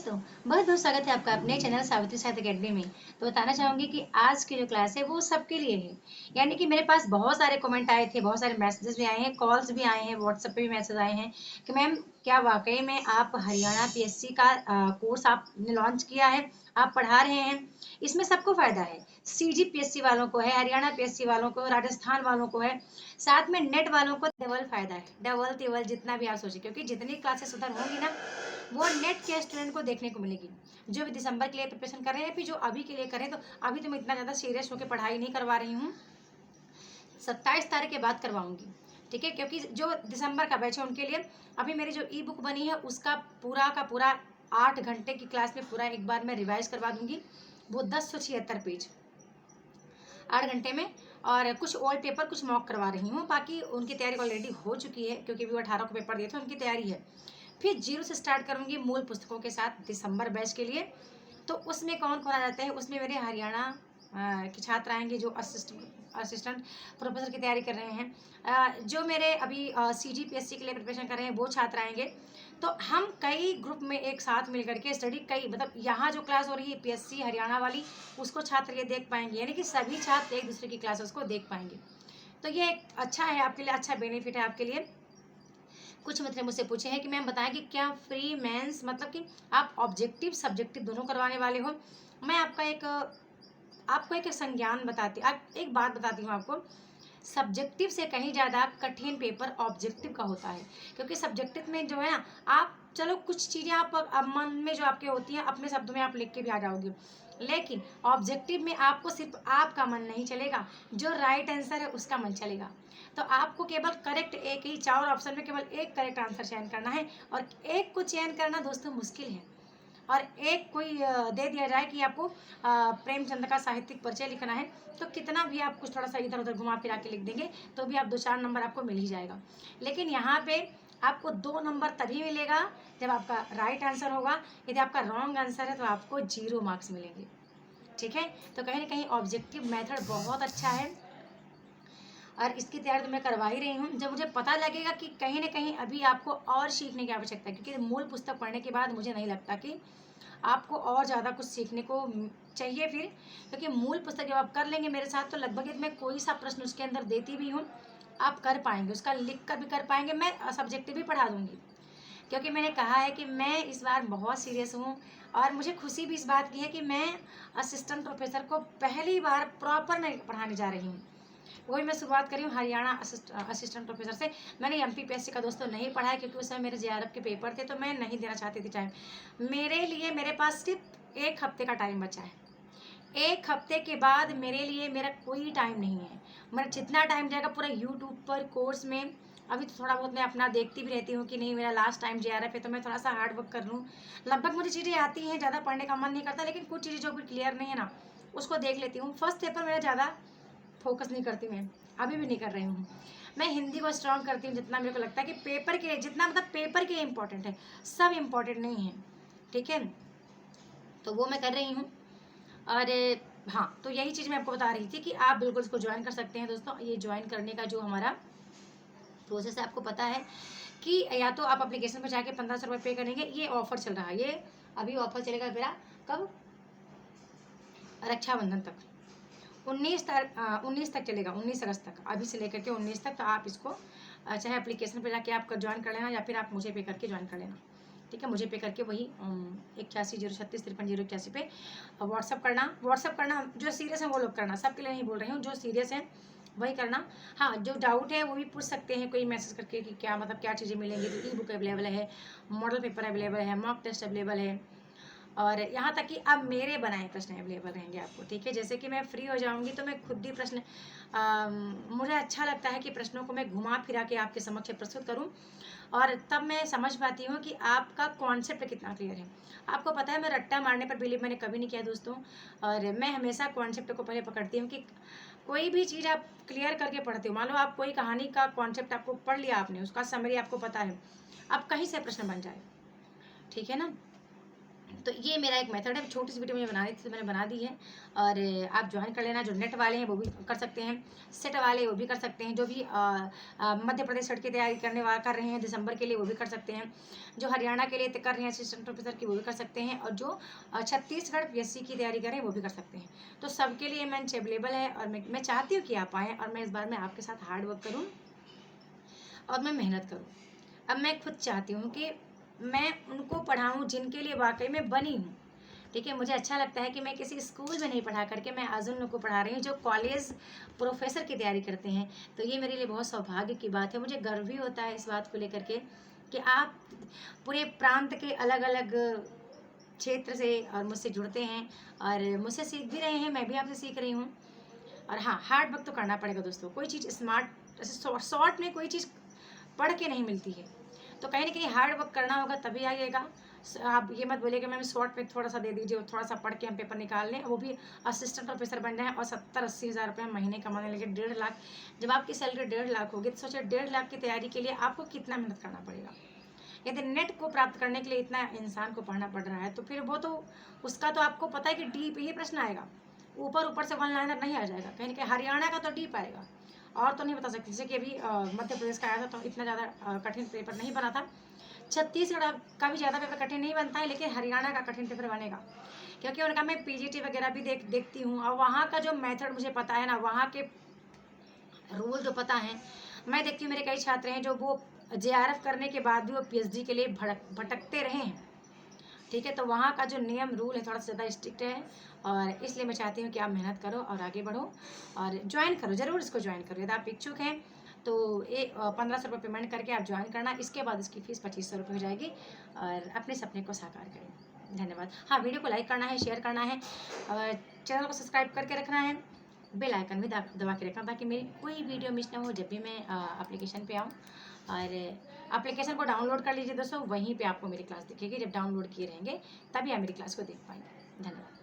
दोस्तों, बहुत बहुत स्वागत है आपका अपने चैनल सावित्री साहित्य अकेडमी में। तो बताना चाहूंगी कि आज की जो क्लास है वो सबके लिए है। यानी कि मेरे पास बहुत सारे कमेंट आए थे, बहुत सारे मैसेजेस भी आए हैं, कॉल्स भी आए हैं, व्हाट्सएप पे भी मैसेज आए हैं कि मैम क्या वाकई में आप हरियाणा पीएससी का कोर्स आपने लॉन्च किया है, आप पढ़ा रहे हैं। इसमें सबको फायदा है। सीजी पीएससी वालों को है, हरियाणा पीएससी वालों को, राजस्थान वालों को है, साथ में नेट वालों को डबल फायदा है। डबल तिबल जितना भी आप सोचिए, क्योंकि जितनी क्लासेस उधर होंगी ना वो नेट के स्टूडेंट को देखने को मिलेगी, जो भी दिसंबर के लिए प्रिपरेशन कर रहे हैं, फिर जो अभी के लिए करें। तो अभी तो मैं इतना ज़्यादा सीरियस होकर पढ़ाई नहीं करवा रही हूँ, 27 तारीख के बाद करवाऊंगी, ठीक है। क्योंकि जो दिसंबर का बैच है उनके लिए अभी मेरी जो ई बुक बनी है उसका पूरा का पूरा 8 घंटे की क्लास में पूरा एक बार मैं रिवाइज करवा दूंगी। वो 1076 पेज 8 घंटे में, और कुछ ओल्ड पेपर कुछ मॉक करवा रही हूँ। बाकी उनकी तैयारी ऑलरेडी हो चुकी है, क्योंकि वो 18 को पेपर दिए थे, उनकी तैयारी है। फिर जीरो से स्टार्ट करूंगी मूल पुस्तकों के साथ दिसंबर बैच के लिए। तो उसमें कौन कौन आ जाते हैं, उसमें मेरे हरियाणा के छात्र आएंगे जो असिस्टेंट प्रोफेसर की तैयारी कर रहे हैं, जो मेरे अभी सीजीपीएससी के लिए प्रिपरेशन कर रहे हैं वो छात्र आएंगे। तो हम कई ग्रुप में एक साथ मिल करके स्टडी, कई मतलब यहाँ जो क्लास हो रही है पीएससी हरियाणा वाली, उसको छात्र ये देख पाएंगे, यानी कि सभी छात्र एक दूसरे की क्लासेस को देख पाएंगे। तो ये एक अच्छा है आपके लिए, अच्छा बेनिफिट है आपके लिए। कुछ मित्र मुझसे पूछे हैं कि मैम बताएं कि क्या फ्री मेंस मतलब कि आप ऑब्जेक्टिव सब्जेक्टिव दोनों करवाने वाले हो। मैं आपको एक संज्ञान बताती, एक बात बताती हूँ आपको। सब्जेक्टिव से कहीं ज़्यादा कठिन पेपर ऑब्जेक्टिव का होता है, क्योंकि सब्जेक्टिव में जो है ना, आप चलो कुछ चीज़ें आप अब मन में जो आपके होती हैं अपने शब्दों में आप लिख के भी आ जाओगे, लेकिन ऑब्जेक्टिव में आपको सिर्फ आपका मन नहीं चलेगा, जो राइट आंसर है उसका मन चलेगा। तो आपको केवल करेक्ट एक ही, 4 ऑप्शन में केवल एक करेक्ट आंसर चयन करना है, और एक को चयन करना दोस्तों मुश्किल है। और एक कोई दे दिया जाए कि आपको प्रेमचंद का साहित्यिक परिचय लिखना है, तो कितना भी आप कुछ थोड़ा सा इधर उधर घुमा फिरा के लिख देंगे तो भी आप 2-4 नंबर आपको मिल ही जाएगा। लेकिन यहाँ पे आपको 2 नंबर तभी मिलेगा जब आपका राइट आंसर होगा। यदि आपका रॉन्ग आंसर है तो आपको 0 मार्क्स मिलेंगे, ठीक है। तो कहीं ना कहीं ऑब्जेक्टिव मेथड बहुत अच्छा है, और इसकी तैयारी तो मैं करवा ही रही हूँ। जब मुझे पता लगेगा कि कहीं ना कहीं अभी आपको और सीखने की आवश्यकता है, क्योंकि मूल पुस्तक पढ़ने के बाद मुझे नहीं लगता कि आपको और ज़्यादा कुछ सीखने को चाहिए फिर, क्योंकि मूल पुस्तक जब आप कर लेंगे मेरे साथ तो लगभग मैं कोई सा प्रश्न उसके अंदर देती भी हूँ आप कर पाएंगे, उसका लिख कर भी कर पाएंगे। मैं सब्जेक्टिव भी पढ़ा दूंगी, क्योंकि मैंने कहा है कि मैं इस बार बहुत सीरियस हूँ। और मुझे खुशी भी इस बात की है कि मैं असिस्टेंट प्रोफेसर को पहली बार प्रॉपर मैं पढ़ाने जा रही हूँ। वही मैं शुरुआत करी हूँ हरियाणा असिस्टेंट प्रोफेसर से। मैंने एमपीपीएससी का दोस्तों नहीं पढ़ा है, क्योंकि उस समय मेरे जेआरएफ के पेपर थे, तो मैं नहीं देना चाहती थी टाइम। मेरे लिए मेरे पास सिर्फ 1 हफ्ते का टाइम बचा है। 1 हफ्ते के बाद मेरे लिए मेरा कोई टाइम नहीं है। मेरा जितना टाइम जाएगा पूरा यूट्यूब पर कोर्स में। अभी तो थोड़ा बहुत मैं अपना देखती भी रहती हूँ कि नहीं मेरा लास्ट टाइम जेआरएफ है, तो मैं थोड़ा सा हार्ड वर्क कर लूँ। लगभग मुझे चीज़ें आती हैं, ज़्यादा पढ़ने का मन नहीं करता, लेकिन कुछ चीज़ें जो भी क्लियर नहीं है ना उसको देख लेती हूँ। फर्स्ट पेपर मेरा ज़्यादा फोकस नहीं करती, मैं अभी भी नहीं कर रही हूँ। मैं हिंदी को स्ट्रॉन्ग करती हूँ जितना मेरे को लगता है कि पेपर के लिए, जितना मतलब पेपर के लिए इम्पोर्टेंट है, सब इम्पोर्टेंट नहीं है, ठीक है। तो वो मैं कर रही हूँ। और हाँ, तो यही चीज़ मैं आपको बता रही थी कि आप बिल्कुल इसको ज्वाइन कर सकते हैं दोस्तों। ये ज्वाइन करने का जो हमारा प्रोसेस है आपको पता है कि या तो आप एप्लीकेशन पर जाके 1500 रुपये पे करेंगे। ये ऑफर चल रहा है, ये अभी ऑफर चलेगा मेरा कब, रक्षाबंधन तक, 19 तक चलेगा, 19 अगस्त तक, अभी से लेकर के 19 तक। तो आप इसको चाहे एप्लीकेशन पर जाके आप ज्वाइन कर लेना, या फिर आप मुझे पे करके ज्वाइन कर लेना, ठीक है। मुझे पे करके वही 8106353081 पे व्हाट्सअप करना। जो सीरियस है वो लोग करना, सबके लिए नहीं बोल रही हूँ, जो सीरियस है वही करना। हाँ, जो डाउट है वो भी पूछ सकते हैं कोई मैसेज करके कि क्या मतलब क्या चीज़ें मिलेंगी। तो ई बुक अवेलेबल है, मॉडल पेपर अवेलेबल है, मॉक टेस्ट अवेलेबल है, और यहाँ तक कि अब मेरे बनाए प्रश्न अवेलेबल रहेंगे आपको, ठीक है। जैसे कि मैं फ्री हो जाऊँगी तो मैं खुद ही प्रश्न, मुझे अच्छा लगता है कि प्रश्नों को मैं घुमा फिरा के आपके समक्ष प्रस्तुत करूँ, और तब मैं समझ पाती हूँ कि आपका कॉन्सेप्ट कितना क्लियर है। आपको पता है मैं रट्टा मारने पर बिलीव मैंने कभी नहीं किया दोस्तों, और मैं हमेशा कॉन्सेप्ट को पहले पकड़ती हूँ कि कोई भी चीज़ आप क्लियर करके पढ़ते हो। मान लो आप कोई कहानी का कॉन्सेप्ट आपको पढ़ लिया आपने, उसका समरी आपको पता है, अब कहीं से प्रश्न बन जाए, ठीक है ना। तो ये मेरा एक मेथड है, छोटी सी वीडियो मुझे बनानी थी तो मैंने बना दी है। और आप ज्वाइन कर लेना। जो नेट वाले हैं वो भी कर सकते हैं, सेट वाले वो भी कर सकते हैं, जो भी मध्य प्रदेश सेट की तैयारी कर रहे हैं दिसंबर के लिए वो भी कर सकते हैं, जो हरियाणा के लिए कर रहे हैं असिस्टेंट प्रोफेसर की वो भी कर सकते हैं, और जो छत्तीसगढ़ PSC की तैयारी कर रहे हैं वो भी कर सकते हैं। तो सबके लिए मंच अवेलेबल है, और मैं चाहती हूँ कि आप आएँ, और मैं इस बार मैं आपके साथ हार्ड वर्क करूँ और मैं मेहनत करूँ। अब मैं खुद चाहती हूँ कि मैं उनको पढ़ाऊँ जिनके लिए वाकई में बनी हूँ। ठीक है, मुझे अच्छा लगता है कि मैं किसी स्कूल में नहीं पढ़ा करके मैं आज उन लोग को पढ़ा रही हूँ जो कॉलेज प्रोफेसर की तैयारी करते हैं। तो ये मेरे लिए बहुत सौभाग्य की बात है। मुझे गर्व भी होता है इस बात को लेकर के कि आप पूरे प्रांत के अलग अलग क्षेत्र से और मुझसे जुड़ते हैं, और मुझसे सीख भी रहे हैं, मैं भी आपसे सीख रही हूँ। और हाँ, हार्ड वर्क तो करना पड़ेगा दोस्तों। कोई चीज़ स्मार्ट ऐसे शॉर्ट में कोई चीज़ पढ़ के नहीं मिलती है, तो कहीं ना कहीं हार्ड वर्क करना होगा तभी आइएगा। आप ये मत बोलिए कि मैम शॉर्ट में थोड़ा सा दे दीजिए, थोड़ा सा पढ़ के हम पेपर निकाल लें, वो भी असिस्टेंट प्रोफेसर बन जाए और 70-80 हज़ार रुपये महीने कमाने लगे, 1.5 लाख। जब आपकी सैलरी 1.5 लाख होगी तो सोचिए 1.5 लाख की तैयारी के लिए आपको कितना मेहनत करना पड़ेगा। यदि नेट को प्राप्त करने के लिए इतना इंसान को पढ़ना पड़ रहा है तो फिर वो तो उसका तो आपको पता है कि डीप ही प्रश्न आएगा, ऊपर ऊपर से वन लाइनर नहीं आ जाएगा। कहीं ना कहीं हरियाणा का तो डीप आएगा, और तो नहीं बता सकती। जैसे कि अभी मध्य प्रदेश का आया था तो इतना ज़्यादा कठिन पेपर नहीं बना था। छत्तीसगढ़ का भी ज़्यादा पेपर कठिन नहीं बनता है, लेकिन हरियाणा का कठिन पेपर बनेगा, क्योंकि उनका मैं PGT वगैरह भी देखती हूँ, और वहाँ का जो मेथड मुझे पता है ना, वहाँ के रूल जो पता है। मैं देखती हूँ मेरे कई छात्र हैं जो वो JRF करने के बाद भी वो PhD के लिए भटकते रहे हैं। ठीक है, तो वहाँ का जो नियम रूल है थोड़ा सा ज़्यादा स्ट्रिक्ट है, और इसलिए मैं चाहती हूँ कि आप मेहनत करो और आगे बढ़ो और ज्वाइन करो, ज़रूर इसको ज्वाइन करो। यदि आप इच्छुक हैं तो 1500 रुपये पेमेंट करके आप ज्वाइन करना। इसके बाद इसकी फ़ीस 2500 रुपये हो जाएगी, और अपने सपने को साकार करें। धन्यवाद। हाँ, वीडियो को लाइक करना है, शेयर करना है, और चैनल को सब्सक्राइब करके रखना है, बेल आइकन भी दबा के रखना, ताकि मेरी कोई वीडियो मिस ना हो जब भी मैं एप्लीकेशन पे आऊँ। और एप्लीकेशन को डाउनलोड कर लीजिए दोस्तों, वहीं पे आपको मेरी क्लास दिखेगी। जब डाउनलोड किए रहेंगे तभी आप मेरी क्लास को देख पाएंगे। धन्यवाद।